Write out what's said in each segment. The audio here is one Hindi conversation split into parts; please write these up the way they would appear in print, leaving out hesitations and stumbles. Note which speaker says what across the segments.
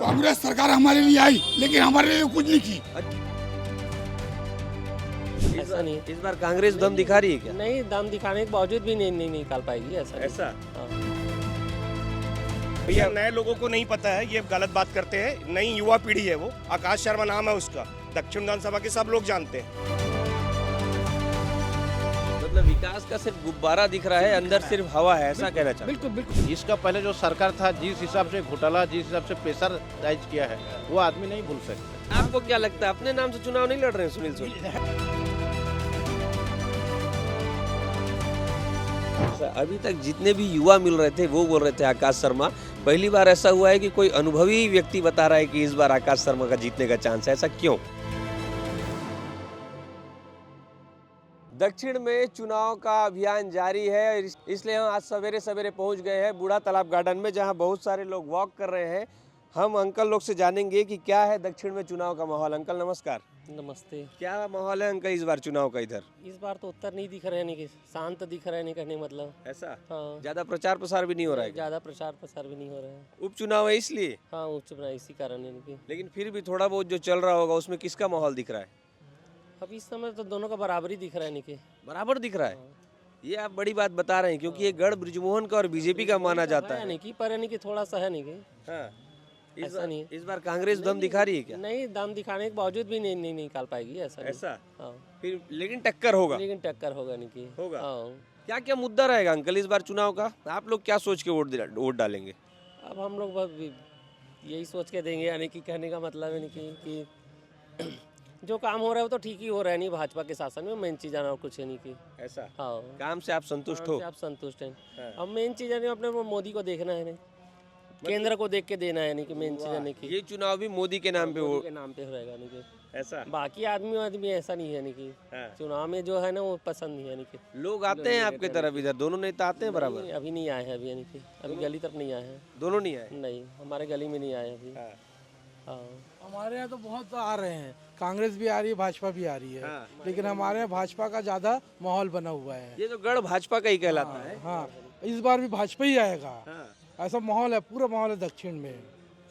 Speaker 1: कांग्रेस सरकार हमारे लिए आई लेकिन हमारे लिए कुछ नहीं की।
Speaker 2: ऐसा नहीं
Speaker 3: इस बार कांग्रेस दम दिखा रही है क्या?
Speaker 2: नहीं, दम दिखाने के बावजूद भी नहीं निकाल पाएगी ऐसा नहीं।
Speaker 3: ऐसा
Speaker 2: हाँ।
Speaker 4: भैया नए लोगों को नहीं पता है, ये गलत बात करते हैं। नई युवा पीढ़ी है वो, आकाश शर्मा नाम है उसका, दक्षिण विधानसभा के सब लोग जानते हैं।
Speaker 3: मतलब विकास का सिर्फ गुब्बारा दिख रहा है, अंदर सिर्फ हवा है, ऐसा कहना चाहते
Speaker 5: बिल्कुल बिल्कुल। इसका पहले जो सरकार था, जिस हिसाब से घोटाला, जिस हिसाब से प्रेशर राइज किया है, वो आदमी नहीं भूल सकते।
Speaker 3: हैं। आपको क्या लगता है अपने नाम से चुनाव नहीं लड़ रहे हैं सुनील सोनी? अभी तक जितने भी युवा मिल रहे थे वो बोल रहे थे आकाश शर्मा। पहली बार ऐसा हुआ है कि कोई अनुभवी व्यक्ति बता रहा है कि इस बार आकाश शर्मा का जीतने का चांस है, ऐसा क्यों? दक्षिण में चुनाव का अभियान जारी है, इसलिए हम आज सवेरे सवेरे पहुंच गए हैं बूढ़ा तालाब गार्डन में, जहां बहुत सारे लोग वॉक कर रहे हैं। हम अंकल लोग से जानेंगे कि क्या है दक्षिण में चुनाव का माहौल। अंकल नमस्कार।
Speaker 2: नमस्ते।
Speaker 3: क्या माहौल है अंकल इस बार चुनाव का इधर?
Speaker 2: इस बार तो उत्तर नहीं दिख रहे, नहीं कि शांत दिख रहे, नहीं कहने मतलब।
Speaker 3: ऐसा
Speaker 2: हाँ,
Speaker 3: ज्यादा प्रचार प्रसार भी नहीं हो रहा है?
Speaker 2: ज्यादा प्रचार प्रसार भी नहीं हो रहा है।
Speaker 3: उपचुनाव है इसलिए।
Speaker 2: हाँ, उच्च चुनाव इसी कारण है इनकी।
Speaker 3: लेकिन फिर भी थोड़ा बहुत जो चल रहा होगा उसमें किसका माहौल दिख रहा है?
Speaker 2: अब इस समय तो दोनों का बराबरी दिख रहा है इनके।
Speaker 3: बराबर दिख रहा है। ये आप बड़ी बात बता रहे हैं क्योंकि ये गढ़ बृजमोहन का और बीजेपी का माना जाता है।
Speaker 2: नहीं कि पर यानी कि थोड़ा सा है नहीं कि
Speaker 3: हाँ।
Speaker 2: ऐसा नहीं है।
Speaker 3: इस बार कांग्रेस दम दिखा रही है क्या?
Speaker 2: नहीं, दम दिखाने के बावजूद भी नहीं निकाल पाएगी ऐसा नहीं।
Speaker 3: ऐसा
Speaker 2: हाँ,
Speaker 3: फिर लेकिन टक्कर होगा।
Speaker 2: लेकिन टक्कर होगा नहीं कि
Speaker 3: होगा।
Speaker 2: हाँ।
Speaker 3: क्या क्या मुद्दा रहेगा अंकल इस बार चुनाव का? आप लोग क्या सोच के वोट डालेंगे?
Speaker 2: अब हम लोग बस यही सोच के देंगे, यानी कि कहने का मतलब है नहीं कि जो काम हो रहा है वो तो ठीक ही हो रहा है, नहीं भाजपा के शासन में मेन चीज़ है और कुछ है नहीं कि
Speaker 3: ऐसा
Speaker 2: हाँ,
Speaker 3: काम से आप संतुष्ट
Speaker 2: काम
Speaker 3: हो?
Speaker 2: से आप संतुष्ट हैं।
Speaker 3: हाँ।
Speaker 2: अब मेन चीज़ है अपने वो मोदी को देखना है, नहीं केंद्र को देख के देना है, नहीं कि मेन चीज़ है नहीं कि
Speaker 3: ये चुनाव भी मोदी के नाम पे
Speaker 2: मोदी
Speaker 3: हो
Speaker 2: के नाम पे रहेगा, नहीं कि
Speaker 3: ऐसा
Speaker 2: बाकी आदमी ऐसा नहीं है, नहीं कि
Speaker 3: हाँ।
Speaker 2: चुनाव में जो है ना वो पसंद नहीं है, नहीं कि
Speaker 3: लोग आते हैं आपके तरफ इधर, दोनों नेता आते हैं बराबर?
Speaker 2: नहीं, अभी नहीं आए हैं, अभी यानी कि अभी गली तरफ नहीं आए हैं।
Speaker 3: दोनों नहीं आए?
Speaker 2: नहीं, हमारे गली में नहीं आए अभी।
Speaker 3: हाँ।
Speaker 2: हाँ,
Speaker 6: हमारे यहाँ तो बहुत आ रहे हैं, कांग्रेस भी आ रही है, भाजपा भी आ रही है।
Speaker 3: हाँ।
Speaker 6: लेकिन हमारे यहाँ भाजपा का ज्यादा माहौल बना हुआ है।
Speaker 3: ये जो गढ़ भाजपा का ही कहलाता है।
Speaker 6: हाँ, इस बार भी भाजपा ही आएगा,
Speaker 3: हाँ।
Speaker 6: ऐसा माहौल है, पूरा माहौल है दक्षिण में।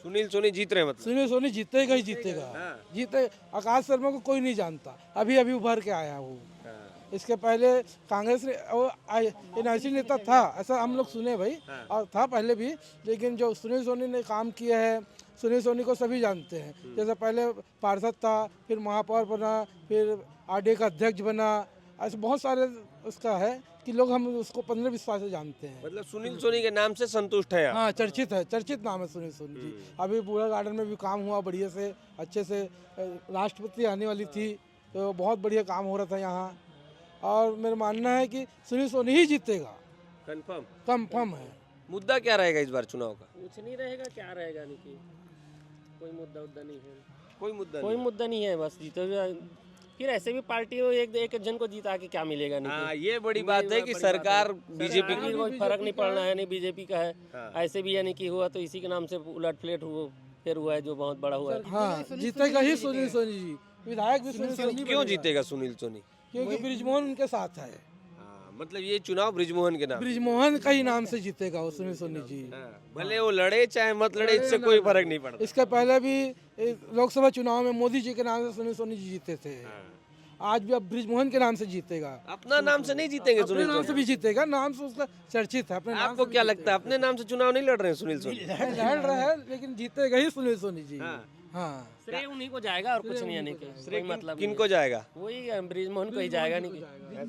Speaker 3: सुनील सोनी जीत रहे हैं मतलब?
Speaker 6: सुनील सोनी जीतेगा ही जीतेगा।
Speaker 3: हाँ।
Speaker 6: जीते, आकाश शर्मा को कोई नहीं जानता, अभी अभी उभर के आया वो।
Speaker 3: हाँ।
Speaker 6: इसके पहले कांग्रेस ऐसी नेता था, ऐसा हम लोग सुने भाई, और था पहले भी। लेकिन जो सुनील सोनी ने काम किया है, सुनील सोनी को सभी जानते हैं। जैसे पहले पार्षद था, फिर महापौर बना, फिर आरडीए का अध्यक्ष बना, ऐसे बहुत सारे उसका है कि लोग हम उसको 15-20 साल से जानते हैं।
Speaker 3: मतलब सुनील सोनी के नाम से संतुष्ट है आप?
Speaker 6: हाँ, चर्चित है, चर्चित नाम है सुनील सोनी जी। अभी बूढ़ा गार्डन में भी काम हुआ बढ़िया से, अच्छे से। राष्ट्रपति आने वाली थी तो बहुत बढ़िया काम हो रहा था यहाँ, और मेरा मानना है कि सुनील सोनी ही जीतेगा,
Speaker 3: कंफर्म?
Speaker 6: कंफर्म है।
Speaker 3: मुद्दा क्या रहेगा इस बार चुनाव का?
Speaker 2: कुछ नहीं रहेगा, क्या रहेगा, नहीं कि कोई मुद्दा उद्दा नहीं है,
Speaker 3: कोई मुद्दा
Speaker 2: कोई
Speaker 3: नहीं।
Speaker 2: मुद्दा नहीं है, बस जीते हुए फिर ऐसे भी पार्टी हो एक जन को जीता के क्या मिलेगा, नहीं
Speaker 3: हाँ,
Speaker 2: कि
Speaker 3: ये बड़ी बात है कि सरकार बीजेपी
Speaker 2: सरकार
Speaker 3: की।
Speaker 2: की कोई फर्क नहीं पड़ना है, नहीं बीजेपी का है।
Speaker 3: हाँ।
Speaker 2: ऐसे भी यानी कि हुआ तो इसी के नाम से उलट पलट हुआ, फिर हुआ है जो बहुत बड़ा हुआ है।
Speaker 6: हाँ, जीतेगा ही सुनील सोनी जी, विधायक भी सुनील सोनी
Speaker 3: क्यों जीतेगा सुनील सोनी?
Speaker 6: क्योंकि बृजमोहन उनके साथ है।
Speaker 3: हाँ, मतलब ये चुनाव बृजमोहन के नाम?
Speaker 6: बृजमोहन का ही नाम से जीतेगा वो सुनील सोनी जी।
Speaker 3: हाँ, भले वो लड़े चाहे मत लड़े, इससे कोई फर्क नहीं पड़ता।
Speaker 6: इसके पहले भी लोकसभा चुनाव में मोदी जी के नाम से सुनील सोनी जी जीते थे। आज भी अब बृजमोहन के नाम से जीतेगा।
Speaker 3: अपना नाम से नहीं जीतेंगे
Speaker 6: अपने
Speaker 3: सुनील
Speaker 6: नाम से
Speaker 3: सोनी?
Speaker 6: भी जीतेगा, नाम से उसका चर्चित है। अपने नाम
Speaker 3: आपको
Speaker 6: से
Speaker 3: क्या लगता है अपने नाम से चुनाव नहीं लड़ रहे हैं सुनील सोनी?
Speaker 6: लड़ रहा है, लेकिन जीतेगा ही सुनील सोनी जी।
Speaker 3: हाँ।
Speaker 6: हाँ,
Speaker 2: श्रेय उन्हीं को जाएगा और कुछ नहीं, यानी कि कोई मतलब
Speaker 3: किनको जाएगा?
Speaker 2: वही बृजमोहन को ही जाएगा, नहीं कि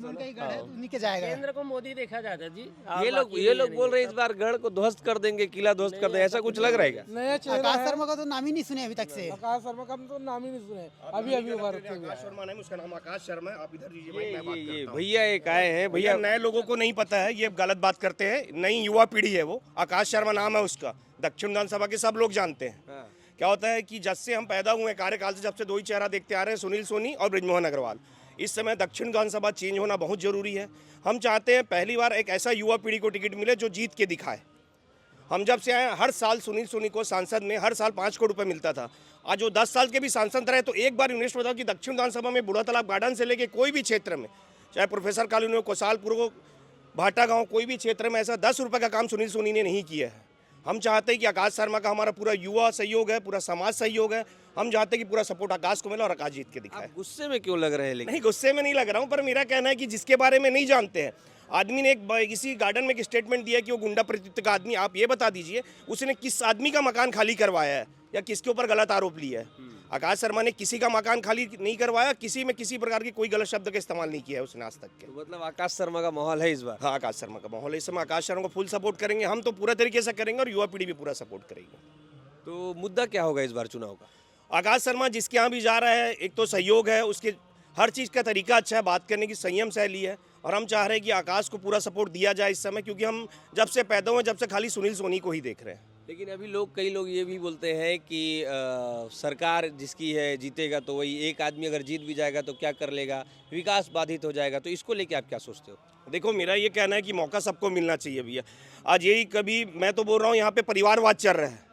Speaker 6: उन्हीं के जाएगा।
Speaker 2: केंद्र को मोदी देखा जाता है जी।
Speaker 3: ये लोग बोल रहे हैं इस बार गढ़ को ध्वस्त कर देंगे, किला ध्वस्त कर देंगे, ऐसा कुछ लग रहा है क्या?
Speaker 6: नया चेहरा
Speaker 7: आकाश
Speaker 6: है।
Speaker 7: शर्मा का तो नाम ही नहीं सुने अभी तक से।
Speaker 6: आकाश शर्मा का हम तो नाम ही नहीं सुने, अभी अभी उभर के हुआ
Speaker 4: आकाश
Speaker 6: है।
Speaker 4: शर्मा नहीं, उसका नाम आकाश शर्मा है। आप इधर दीजिए भाई, मैं बात
Speaker 3: ये
Speaker 4: करता हूँ।
Speaker 3: भैया एक आए हैं
Speaker 4: भैया
Speaker 3: भैया।
Speaker 4: नए लोगों को नहीं पता है, ये गलत बात करते हैं। नई युवा पीढ़ी है वो, आकाश शर्मा नाम है उसका, दक्षिण विधानसभा के सब लोग जानते हैं।
Speaker 3: हाँ।
Speaker 4: क्या होता है कि जब से हम पैदा हुए कार्यकाल से, जब से दो ही चेहरा देखते आ रहे हैं, सुनील सोनी और बृजमोहन अग्रवाल। इस समय दक्षिण विधानसभा चेंज होना बहुत जरूरी है। हम चाहते हैं पहली बार एक ऐसा युवा पीढ़ी को टिकट मिले जो जीत के दिखाए। हम जब से आए, हर साल सुनील सोनी को सांसद में हर साल 5 करोड़ रुपए मिलता था। आज वो 10 साल के भी सांसद रहे, तो एक बार यूनिट बताओ कि दक्षिण विधानसभा में बूढ़ा तालाब गार्डन से लेके कोई भी क्षेत्र में, चाहे प्रोफेसर कॉलोनी हो, कोसालपुर हो, भाटा गांव, कोई भी क्षेत्र में ऐसा 10 रुपए का काम सुनील सोनी ने नहीं किया है। हम चाहते हैं कि आकाश शर्मा का हमारा पूरा युवा सहयोग है, पूरा समाज सहयोग है। हम चाहते हैं कि पूरा सपोर्ट आकाश को मिले और आकाश जीत के दिखाए।
Speaker 3: आप गुस्से में क्यों लग रहे हैं लेकिन?
Speaker 4: नहीं, गुस्से में नहीं लग रहा हूँ, पर मेरा कहना है कि जिसके बारे में नहीं जानते हैं, आदमी ने किसी गार्डन में एक स्टेटमेंट दिया कि वो गुंडा प्रवृत्ति का आदमी, आप ये बता दीजिए उसने किस आदमी का मकान खाली करवाया है या किसके ऊपर गलत आरोप लिया है। आकाश शर्मा ने किसी का मकान खाली नहीं करवाया, किसी में किसी प्रकार की कोई गलत शब्द का इस्तेमाल नहीं किया है उसने आज तक के।
Speaker 3: तो मतलब आकाश शर्मा का माहौल है इस बार?
Speaker 4: हाँ, आकाश शर्मा का माहौल है इस समय। आकाश शर्मा को फुल सपोर्ट करेंगे हम, तो पूरा तरीके से करेंगे और युवा पीढ़ी भी पूरा सपोर्ट करेगी।
Speaker 3: तो मुद्दा क्या होगा इस बार चुनाव का?
Speaker 4: आकाश शर्मा जिसके यहाँ भी जा रहा है, एक तो सहयोग है, उसके हर चीज़ का तरीका अच्छा है, बात करने की संयम शैली है, और हम चाह रहे हैं कि आकाश को पूरा सपोर्ट दिया जाए इस समय, क्योंकि हम जब से पैदा हुए जब से खाली सुनील सोनी को ही देख रहे हैं।
Speaker 3: लेकिन अभी कई लोग ये भी बोलते हैं कि सरकार जिसकी है जीतेगा, तो वही एक आदमी अगर जीत भी जाएगा तो क्या कर लेगा, विकास बाधित हो जाएगा। तो इसको लेके आप क्या सोचते हो?
Speaker 4: देखो, मेरा ये कहना है कि मौका सबको मिलना चाहिए भैया। आज यही, कभी मैं तो बोल रहा हूँ यहाँ पे परिवारवाद चल रहा है,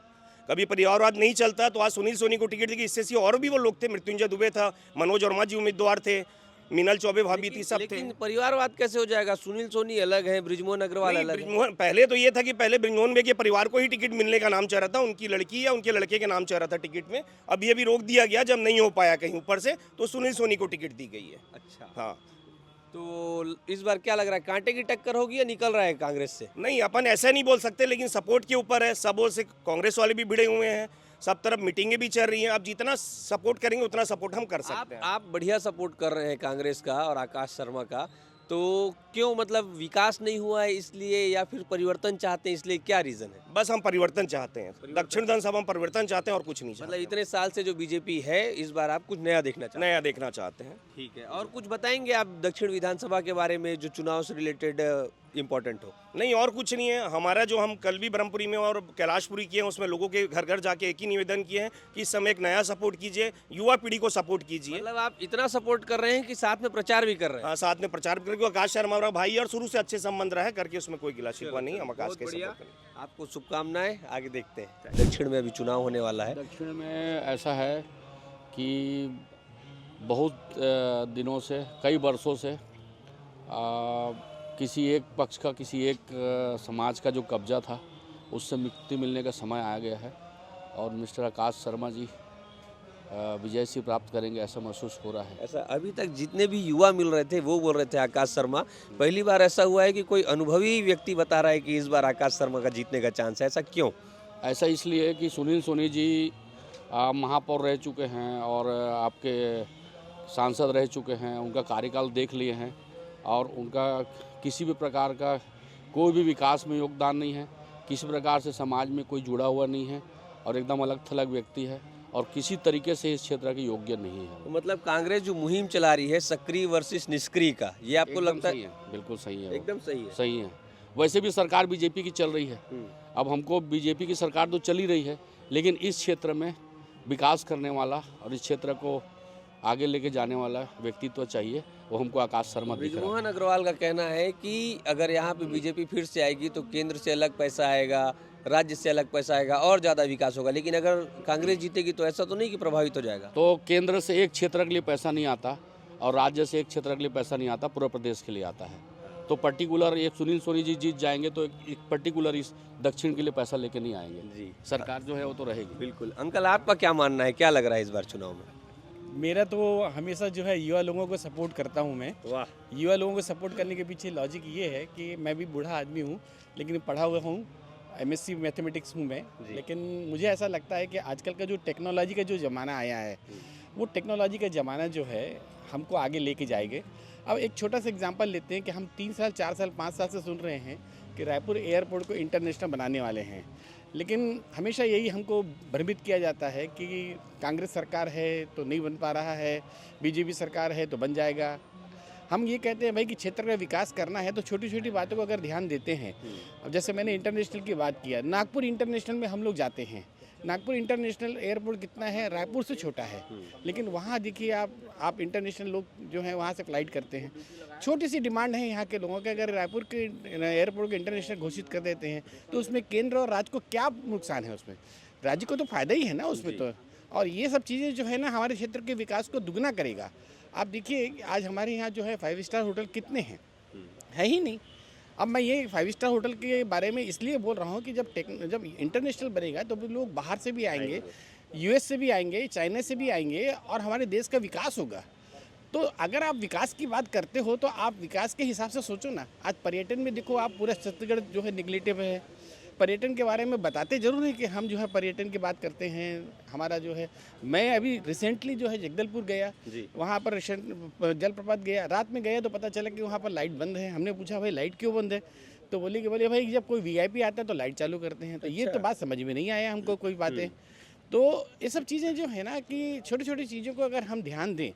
Speaker 4: कभी परिवारवाद नहीं चलता तो आज सुनील सोनी को टिकट दी। इससे और भी वो लोग थे, मृत्युंजय दुबे था, मनोज वर्मा जी उम्मीदवार थे, मीनल चौबे भाभी थी, सब थे।
Speaker 3: लेकिन परिवारवाद कैसे हो जाएगा? सुनील सोनी अलग है, बृजमोहन अग्रवाल अलग है।
Speaker 4: पहले तो ये था कि पहले बृजमोहन बेग के परिवार को ही टिकट मिलने का नाम चाह रहा था, उनकी लड़की या उनके लड़के के नाम चाह रहा था टिकट में। अब ये भी रोक दिया गया, जब नहीं हो पाया कहीं ऊपर से तो सुनील सोनी को टिकट दी गई है।
Speaker 3: अच्छा,
Speaker 4: हाँ,
Speaker 3: तो इस बार क्या लग रहा है, कांटे की टक्कर होगी या निकल रहा है कांग्रेस से?
Speaker 4: नहीं, अपन ऐसा नहीं बोल सकते, लेकिन सपोर्ट के ऊपर है। सब ओर से कांग्रेस वाले भी भिड़े हुए हैं, सब तरफ मीटिंगें भी चल रही हैं। अब जितना सपोर्ट करेंगे उतना सपोर्ट हम कर सकते हैं।
Speaker 3: आप बढ़िया सपोर्ट कर रहे हैं कांग्रेस का और आकाश शर्मा का, तो क्यों, मतलब विकास नहीं हुआ है इसलिए या फिर परिवर्तन चाहते हैं इसलिए, क्या रीजन है?
Speaker 4: बस हम परिवर्तन चाहते हैं, दक्षिण विधानसभा में परिवर्तन चाहते हैं और कुछ नहीं चाहते।
Speaker 3: मतलब इतने साल से जो बीजेपी है, इस बार आप कुछ नया देखना चाहते हैं?
Speaker 4: नया देखना चाहते हैं।
Speaker 3: ठीक है, और कुछ बताएंगे आप दक्षिण विधानसभा के बारे में जो चुनाव से रिलेटेड इम्पोर्टेंट हो?
Speaker 4: नहीं, और कुछ नहीं है हमारा। जो हम कल भी ब्रह्मपुरी में और कैलाशपुरी किए हैं, उसमें लोगों के घर घर जाके एक ही निवेदन किए हैं कि इस समय एक नया सपोर्ट कीजिए, युवा पीढ़ी को सपोर्ट कीजिए।
Speaker 3: मतलब आप इतना सपोर्ट कर रहे हैं कि साथ में प्रचार भी कर रहे हैं?
Speaker 4: हाँ, साथ में प्रचार करके। आकाश शर्मा हमारा भाई और शुरू से अच्छे संबंध रहा है करके, उसमें कोई गिला शिकवा नहीं। हम आकाश के सपोर्ट करें।
Speaker 3: आपको शुभकामनाएं, आगे देखते हैं। दक्षिण में अभी चुनाव होने वाला है।
Speaker 7: दक्षिण में ऐसा है कि बहुत दिनों से, कई वर्षों से किसी एक पक्ष का, किसी एक समाज का जो कब्जा था, उससे मुक्ति मिलने का समय आ गया है और मिस्टर आकाश शर्मा जी विजय से प्राप्त करेंगे, ऐसा महसूस हो रहा है।
Speaker 3: ऐसा अभी तक जितने भी युवा मिल रहे थे वो बोल रहे थे आकाश शर्मा। पहली बार ऐसा हुआ है कि कोई अनुभवी व्यक्ति बता रहा है कि इस बार आकाश शर्मा का जीतने का चांस है। ऐसा क्यों?
Speaker 7: ऐसा इसलिए कि सुनील सोनी जी महापौर रह चुके हैं और आपके सांसद रह चुके हैं, उनका कार्यकाल देख लिए हैं और उनका किसी भी प्रकार का कोई भी विकास में योगदान नहीं है, किसी प्रकार से समाज में कोई जुड़ा हुआ नहीं है और एकदम अलग थलग व्यक्ति है और किसी तरीके से इस क्षेत्र के योग्य नहीं है।
Speaker 3: तो मतलब कांग्रेस जो मुहिम चला रही है सक्रिय वर्सेस निष्क्रिय का, ये आपको लगता है?
Speaker 7: बिल्कुल सही है।
Speaker 3: एकदम सही है।
Speaker 7: सही है। वैसे भी सरकार बीजेपी की चल रही है। अब हमको बीजेपी की सरकार तो चल ही रही है, लेकिन इस क्षेत्र में विकास करने वाला और इस क्षेत्र को आगे लेके जाने वाला व्यक्तित्व चाहिए, वो हमको आकाश शर्मा दिख रहा है।
Speaker 3: बृजमोहन अग्रवाल का कहना है कि अगर यहाँ पे बीजेपी फिर से आएगी तो केंद्र से अलग पैसा आएगा, राज्य से अलग पैसा आएगा और ज़्यादा विकास होगा। लेकिन अगर कांग्रेस जीतेगी तो ऐसा तो नहीं कि प्रभावित हो जाएगा?
Speaker 7: तो केंद्र से एक क्षेत्र के लिए पैसा नहीं आता और राज्य से एक क्षेत्र के लिए पैसा नहीं आता, पूरे प्रदेश के लिए आता है। तो पर्टिकुलर एक सुनील सोनी जी जीत जाएंगे तो एक पर्टिकुलर इस दक्षिण के लिए पैसा लेके नहीं आएंगे
Speaker 3: जी।
Speaker 7: सरकार जो है वो तो रहेगी।
Speaker 3: बिल्कुल। अंकल, आपका क्या मानना है, क्या लग रहा है इस बार चुनाव में?
Speaker 8: मेरा तो हमेशा जो है युवा लोगों को सपोर्ट करता हूँ मैं।
Speaker 3: वाह।
Speaker 8: युवा लोगों को सपोर्ट करने के पीछे लॉजिक ये है कि मैं भी बूढ़ा आदमी हूँ, लेकिन पढ़ा हुआ हूँ, MSc मैथमेटिक्स हूँ मैं। लेकिन मुझे ऐसा लगता है कि आजकल का जो टेक्नोलॉजी का जो ज़माना आया है, वो टेक्नोलॉजी का ज़माना जो है हमको आगे लेके जाएंगे। अब एक छोटा सा एग्जांपल लेते हैं कि हम 3 साल 4 साल 5 साल से सुन रहे हैं कि रायपुर एयरपोर्ट को इंटरनेशनल बनाने वाले हैं, लेकिन हमेशा यही हमको भ्रमित किया जाता है कि कांग्रेस सरकार है तो नहीं बन पा रहा है, बीजेपी सरकार है तो बन जाएगा। हम ये कहते हैं भाई कि क्षेत्र का विकास करना है तो छोटी छोटी बातों को अगर ध्यान देते हैं। अब जैसे मैंने इंटरनेशनल की बात किया, नागपुर इंटरनेशनल में हम लोग जाते हैं। नागपुर इंटरनेशनल एयरपोर्ट कितना है, रायपुर से छोटा है, लेकिन वहाँ देखिए आप इंटरनेशनल लोग जो हैं वहाँ से फ्लाइट करते हैं। छोटी सी डिमांड है यहाँ के लोगों के, अगर रायपुर के एयरपोर्ट को इंटरनेशनल घोषित कर देते हैं तो उसमें केंद्र और राज्य को क्या नुकसान है? उसमें राज्य को तो फायदा ही है ना उसमें तो। और ये सब चीज़ें जो है ना हमारे क्षेत्र के विकास को दुगना करेगा। आप देखिए आज हमारे यहाँ जो है 5 स्टार होटल कितने हैं, है ही नहीं। अब मैं ये 5 स्टार होटल के बारे में इसलिए बोल रहा हूँ कि जब इंटरनेशनल बनेगा तो भी लोग बाहर से भी आएंगे, यूएस से भी आएंगे, चाइना से भी आएंगे और हमारे देश का विकास होगा। तो अगर आप विकास की बात करते हो तो आप विकास के हिसाब से सोचो ना। आज पर्यटन में देखो, आप पूरा छत्तीसगढ़ जो है निगलेटिव है। पर्यटन के बारे में बताते जरूर है कि हम जो है पर्यटन की बात करते हैं। हमारा जो है, मैं अभी रिसेंटली जो है जगदलपुर गया, वहाँ पर जलप्रपात गया, रात में गया तो पता चला कि वहाँ पर लाइट बंद है। हमने पूछा भाई लाइट क्यों बंद है, तो बोले कि बोले भाई जब कोई वीआईपी आता है तो लाइट चालू करते हैं। तो ये तो बात समझ में नहीं आया हमको कोई बातें। तो ये सब चीज़ें जो है ना कि छोटी छोटी चीज़ों को अगर हम ध्यान दें,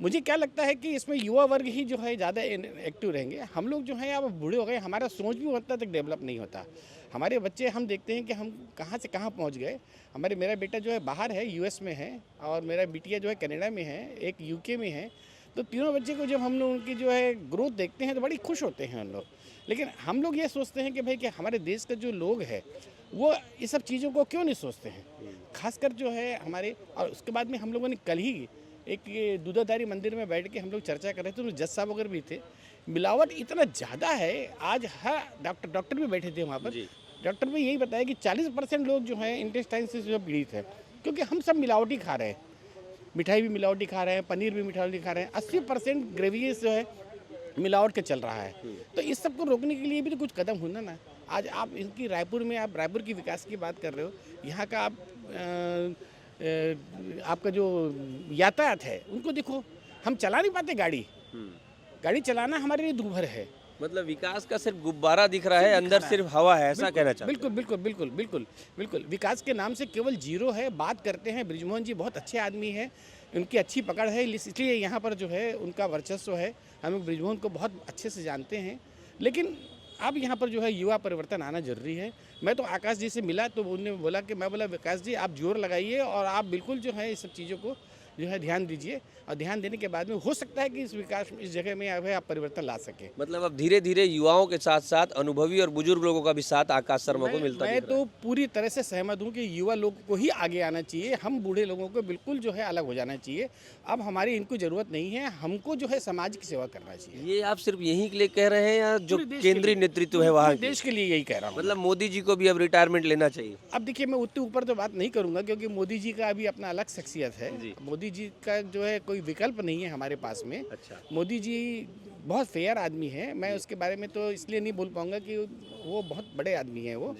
Speaker 8: मुझे क्या लगता है कि इसमें युवा वर्ग ही जो है ज़्यादा एक्टिव रहेंगे। हम लोग जो है अब बूढ़े हो गए, हमारा सोच भी उतना तक डेवलप नहीं होता। हमारे बच्चे, हम देखते हैं कि हम कहाँ से कहाँ पहुँच गए। मेरा बेटा जो है बाहर है, यूएस में है, और मेरा बिटिया जो है कनाडा में है, एक यूके में है। तो तीनों बच्चे को जब हम लोग उनकी जो है ग्रोथ देखते हैं तो बड़ी खुश होते हैं हम लोग। लेकिन हम लोग ये सोचते हैं कि भाई कि हमारे देश का जो लोग है वो ये सब चीज़ों को क्यों नहीं सोचते हैं, खासकर जो है हमारे। और उसके बाद में हम लोगों ने कल ही एक ये दूधाधारी मंदिर में बैठ के हम लोग चर्चा कर रहे थे, तो जज साहब वगैरह भी थे। मिलावट इतना ज़्यादा है, आज हर डॉक्टर भी बैठे थे वहाँ पर। डॉक्टर ने यही बताया कि 40% लोग जो हैं इंटेस्टाइन से जो पीड़ित है, क्योंकि हम सब मिलावटी खा रहे हैं। मिठाई भी मिलावटी खा रहे हैं, पनीर भी मिलावटी खा रहे हैं। 80% ग्रेवी जो है मिलावट के चल रहा है। तो इस सब को रोकने के लिए भी तो कुछ कदम होना ना। आज आप इनकी रायपुर में, आप रायपुर की विकास की बात कर रहे हो, यहाँ का आप आपका जो यातायात है उनको देखो, हम चला नहीं पाते गाड़ी चलाना हमारे लिए दूभर है।
Speaker 3: मतलब विकास का सिर्फ गुब्बारा दिख रहा है, अंदर सिर्फ हवा है, ऐसा कहना चाहते हैं।
Speaker 8: बिल्कुल विकास के नाम से केवल जीरो है। बात करते हैं, बृजमोहन जी बहुत अच्छे आदमी हैं, उनकी अच्छी पकड़ है, इसलिए यहाँ पर जो है उनका वर्चस्व है। हम बृजमोहन को बहुत अच्छे से जानते हैं। लेकिन अब यहाँ पर जो है युवा परिवर्तन आना जरूरी है। मैं तो आकाश जी से मिला तो उन्होंने बोला कि, मैं बोला विकास जी आप जोर लगाइए और आप बिल्कुल जो है इस सब चीज़ों को जो है ध्यान दीजिए, और ध्यान देने के बाद में हो सकता है कि इस जगह में आप परिवर्तन ला सके।
Speaker 3: मतलब अब धीरे धीरे युवाओं के साथ साथ अनुभवी और बुजुर्ग लोगों का भी साथ आकाश शर्मा को मिलता
Speaker 8: मैं तो पूरी तरह से सहमत हूँ कि युवा लोगों को ही आगे आना चाहिए। हम बूढ़े लोगों को बिल्कुल जो है अलग हो जाना चाहिए। अब हमारी इनको जरूरत नहीं है, हमको जो है समाज की सेवा करना चाहिए।
Speaker 3: ये आप सिर्फ यहीं के लिए कह रहे हैं या जो केंद्रीय नेतृत्व है वहाँ
Speaker 8: देश के लिए यही कह रहा हूँ।
Speaker 3: मतलब मोदी जी को भी अब रिटायरमेंट लेना चाहिए?
Speaker 8: अब देखिए, मैं उतने ऊपर तो बात नहीं करूंगा क्योंकि मोदी जी का अभी अपना अलग शख्सियत है। मोदी जी का जो है कोई विकल्प नहीं है हमारे पास में।
Speaker 3: अच्छा।
Speaker 8: मोदी जी बहुत फेयर आदमी है। मैं उसके बारे में तो इसलिए नहीं बोल पाऊंगा कि वो बहुत बड़े आदमी हैं वो।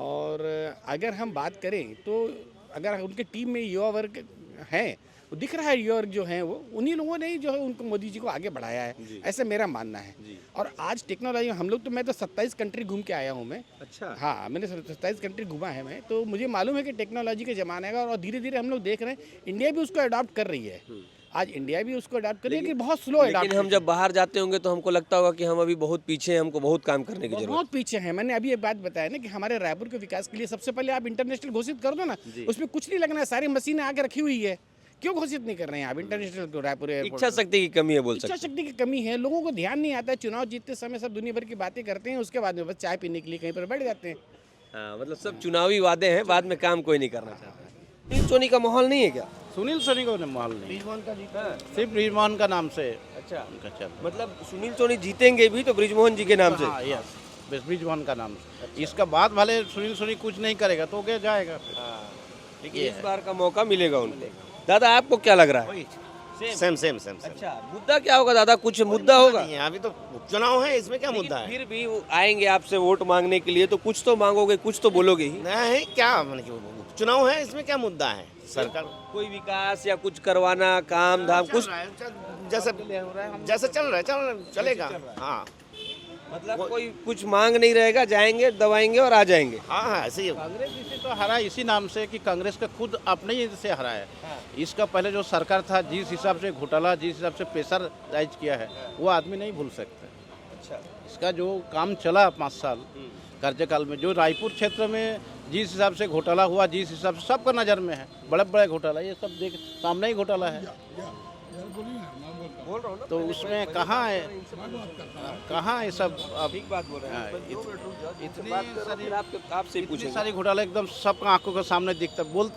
Speaker 8: और अगर हम बात करें तो अगर उनके टीम में युवा वर्ग हैं, वो दिख रहा है युवा वर्ग जो है वो उन्हीं लोगों ने ही जो है उनको मोदी जी को आगे बढ़ाया है, ऐसा मेरा मानना है। और आज टेक्नोलॉजी हम लोग तो, मैं तो 27 कंट्री घूम के आया हूँ मैं।
Speaker 3: अच्छा।
Speaker 8: हाँ, मैंने 27 कंट्री घूमा है मैं, तो मुझे मालूम है कि टेक्नोलॉजी का जमाना है और धीरे धीरे हम लोग देख रहे हैं इंडिया भी उसको अडॉप्ट कर रही है। आज इंडिया भी उसको अडॉप्ट कर रही है, लेकिन बहुत स्लो अडॉप्ट।
Speaker 3: लेकिन हम जब बाहर जाते होंगे तो हमको लगता होगा कि हम अभी बहुत पीछे हैं, हमको बहुत काम करने की जरूरत है।
Speaker 8: बहुत पीछे हैं। मैंने अभी एक बात बताया ना कि हमारे रायपुर के विकास के लिए सबसे पहले आप इंटरनेशनल घोषित कर दो ना, उसमें कुछ नहीं लगना है, सारी मशीनें आके रखी हुई है। क्यों घोषित नहीं कर रहे हैं आप इंटरनेशनल को? रायपुर
Speaker 3: इच्छा शक्ति की कमी है, बोल सकते हैं।
Speaker 8: इच्छा शक्ति की कमी है, लोगों को ध्यान नहीं आता है। चुनाव जीतते समय सब दुनिया भर की बातें करते हैं, उसके बाद में बस चाय पीने के लिए कहीं पर बैठ जाते हैं।
Speaker 3: हाँ, मतलब सब चुनावी वादे हैं, बाद में काम कोई नहीं करना चाहता। सुनील सोनी का माहौल नहीं है क्या?
Speaker 5: सुनील सोनी का माहौल नहीं, सिर्फ बृजमोहन का नाम से।
Speaker 3: अच्छा,
Speaker 5: उनका चल,
Speaker 3: मतलब सुनील सोनी जीतेंगे भी तो बृजमोहन जी के नाम से?
Speaker 5: हाँ, यस, बस बृजमोहन का नाम से। इसका बाद भले सुनील सोनी कुछ नहीं करेगा तो क्या जाएगा फिर।
Speaker 3: लेकिन इस बार का मौका मिलेगा उनको। दादा आपको क्या लग रहा है?
Speaker 9: सेम।
Speaker 3: अच्छा, मुद्दा क्या होगा दादा? कुछ मुद्दा होगा?
Speaker 9: नहीं, अभी तो उपचुनाव है, इसमें क्या मुद्दा है?
Speaker 3: फिर भी वो आएंगे आपसे वोट मांगने के लिए तो कुछ तो मांगोगे, कुछ तो बोलोगे ही।
Speaker 9: नहीं, क्या उपचुनाव है, इसमें क्या मुद्दा है? सरकार
Speaker 3: कोई विकास या कुछ करवाना, काम धाम कुछ
Speaker 9: जैसे चल रहा है चलेगा। हाँ,
Speaker 3: मतलब कोई कुछ मांग नहीं रहेगा, जाएंगे दबाएंगे और आ जाएंगे।
Speaker 9: हाँ, ऐसे ही।
Speaker 5: कांग्रेस इसे तो हरा इसी नाम से कि कांग्रेस का खुद अपने ही से हरा है। इसका पहले जो सरकार था, जिस हिसाब से घोटाला, जिस हिसाब से प्रेशर राइज किया है, वो आदमी नहीं भूल सकता।
Speaker 3: अच्छा,
Speaker 5: इसका जो काम चला 5 साल कार्यकाल में, जो रायपुर क्षेत्र में जिस हिसाब से घोटाला हुआ, जिस हिसाब से सबका नज़र में है, बड़े बड़े घोटाला, ये सब देख सामने ही घोटाला है। तो उसमें कहाँ है ये सब? अब
Speaker 3: ठीक बात बोल रहे हैं।
Speaker 5: इतनी सारी घोटाला एकदम सबका आंखों के सामने दिखता, बोल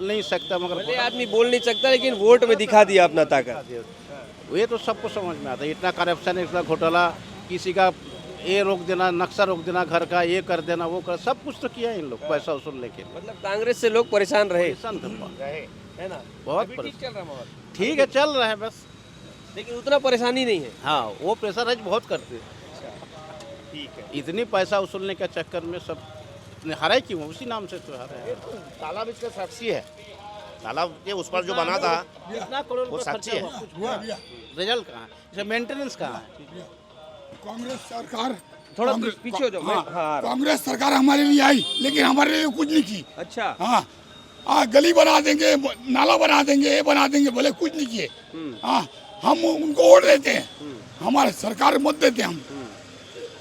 Speaker 5: नहीं सकता, मगर
Speaker 3: आदमी बोल नहीं सकता, लेकिन वोट में दिखा दिया अपना ताकत।
Speaker 5: ये तो सबको समझ में आता है। इतना करप्शन, इतना घोटाला, किसी का ये रोक देना, नक्शा रोक देना घर का, ये कर देना, वो कर, सब कुछ तो किया है इन लोग पैसा वसूलने के लिए।
Speaker 3: मतलब कांग्रेस से लोग परेशान रहे,
Speaker 5: परेशान थे,
Speaker 3: है ना?
Speaker 5: बहुत
Speaker 3: अभी ठीक चल रहा माहौल,
Speaker 5: ठीक है, चल रहा है बस।
Speaker 3: लेकिन उतना परेशानी नहीं है।
Speaker 5: हाँ, वो प्रेशराइज बहुत करते हैं।
Speaker 3: ठीक है।
Speaker 5: इतनी पैसा वसूलने के चक्कर में सब हारे क्यों, उसी नाम से तो हारे हैं।
Speaker 9: तालाब इसका साक्षी है, तालाब ये उस पर जो बना था
Speaker 5: कितना करोड़
Speaker 9: वो
Speaker 5: रुपया
Speaker 9: साक्षी
Speaker 5: खर्चा
Speaker 9: है।
Speaker 5: हुआ, कुछ हुआ, रिजल्ट कहाँ है, इसे मेंटेनेंस कहाँ है?
Speaker 1: कांग्रेस सरकार
Speaker 3: थोड़ा
Speaker 1: कांग्रेस-
Speaker 3: पीछे हो जाओ, मैं-
Speaker 1: हाँ,
Speaker 3: हाँ।
Speaker 1: कांग्रेस सरकार हमारे लिए आई लेकिन हमारे लिए कुछ नहीं की।
Speaker 3: अच्छा।
Speaker 1: हाँ हाँ, गली बना देंगे, नाला बना देंगे, ये बना देंगे, बोले कुछ नहीं किए। हाँ, हम उनको वोट देते हैं, हमारे सरकार मत देते हम,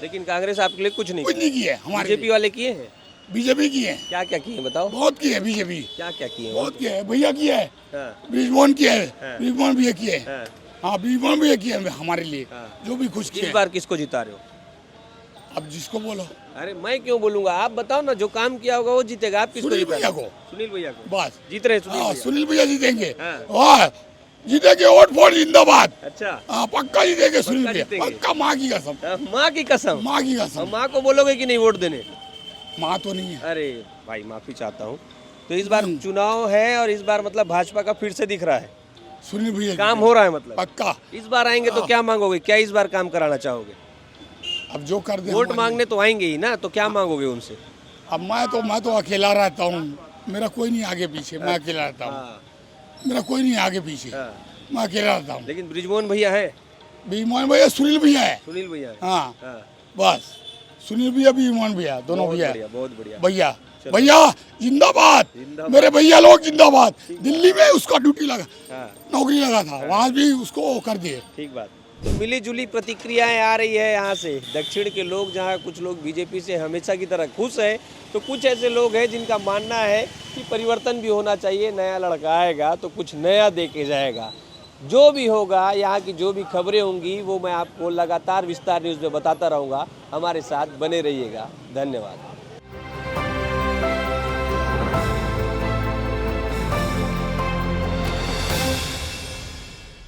Speaker 3: लेकिन कांग्रेस आपके लिए कुछ नहीं
Speaker 1: कुछ नहीं किए। हमारे
Speaker 3: बीजेपी वाले किए हैं,
Speaker 1: बीजेपी की है,
Speaker 3: क्या क्या किए बताओ,
Speaker 1: बहुत की है बीजेपी,
Speaker 3: क्या क्या किए?
Speaker 1: बहुत की है, भैया की है,
Speaker 3: हाँ,
Speaker 1: ब्रिजमोहन की है,
Speaker 3: हाँ।
Speaker 1: ब्रिजमोहन भैया की है।
Speaker 3: हाँ।
Speaker 1: हाँ, ब्रिजमोहन भैया की है हमारे लिए,
Speaker 3: हाँ।
Speaker 1: जो भी कुछ
Speaker 3: इस
Speaker 1: किए।
Speaker 3: बार किसको जिता रहे हो?
Speaker 1: अब जिसको बोलो,
Speaker 3: अरे मैं क्यों बोलूंगा, आप बताओ ना, जो काम किया होगा वो जीतेगा। आप किसको
Speaker 1: सुनील
Speaker 3: जिता
Speaker 1: भैया
Speaker 3: रहे हो?
Speaker 1: को,
Speaker 3: सुनील भैया को
Speaker 1: बस
Speaker 3: जीत रहे हैं सुनील
Speaker 1: हाँ,
Speaker 3: भैया।
Speaker 1: सुनील भैया जीतेंगे।
Speaker 3: हाँ।
Speaker 1: हाँ, जीतेंगे, वोट फॉर जिंदाबाद।
Speaker 3: अच्छा,
Speaker 1: हाँ, पक्का जीतेंगे सुनील
Speaker 3: पक्का
Speaker 1: भैया,
Speaker 3: जीतेंगे।
Speaker 1: पक्का, माँ की कसम,
Speaker 3: माँ की कसम।
Speaker 1: माँ की
Speaker 3: और
Speaker 1: कसम।
Speaker 3: माँ को बोलोगे कि नहीं वोट देने?
Speaker 1: माँ तो नहीं है।
Speaker 3: अरे भाई माफी चाहता हूँ। तो इस बार चुनाव है और इस बार मतलब भाजपा का फिर से दिख रहा है,
Speaker 1: सुनील भैया
Speaker 3: काम हो रहा है मतलब।
Speaker 1: पक्का।
Speaker 3: इस बार आएंगे तो क्या मांगोगे, क्या इस बार काम कराना चाहोगे?
Speaker 1: अब जो कर दे
Speaker 3: वोट
Speaker 1: हमारे-
Speaker 3: मांगने तो आएंगे ही ना, तो क्या मांगोगे उनसे?
Speaker 1: अब मैं तो अकेला रहता हूँ, मेरा कोई नहीं आगे पीछे, मैं अकेला रहता हूँ,
Speaker 3: हाँ,
Speaker 1: मेरा कोई नहीं आगे पीछे,
Speaker 3: हाँ।
Speaker 1: मैं अकेला रहता हूँ।
Speaker 3: लेकिन ब्रिजमोहन भैया है,
Speaker 1: बीमोहन भैया, सुनील भैया है।
Speaker 3: सुनील भैया है।
Speaker 1: हाँ,
Speaker 3: हाँ,
Speaker 1: बस सुनील भैया, बीमोहन भैया, दोनों
Speaker 3: बहुत
Speaker 1: भैया,
Speaker 3: बढ़िया, बहुत बढ़िया।
Speaker 1: भैया भैया जिंदाबाद,
Speaker 3: जिंदाबाद।
Speaker 1: मेरे भैया लोग जिंदाबाद। दिल्ली में उसका ड्यूटी लगा,
Speaker 3: हाँ,
Speaker 1: नौकरी लगा था, वहाँ भी उसको वो कर दिए।
Speaker 3: ठीक बात। तो मिली जुली प्रतिक्रियाएं आ रही है यहाँ से दक्षिण के लोग, जहाँ कुछ लोग बीजेपी से हमेशा की तरह खुश हैं, तो कुछ ऐसे लोग हैं जिनका मानना है कि परिवर्तन भी होना चाहिए, नया लड़का आएगा तो कुछ नया दे के जाएगा। जो भी होगा, यहाँ की जो भी खबरें होंगी वो मैं आपको लगातार विस्तार न्यूज़ में बताता रहूँगा। हमारे साथ बने रहिएगा। धन्यवाद।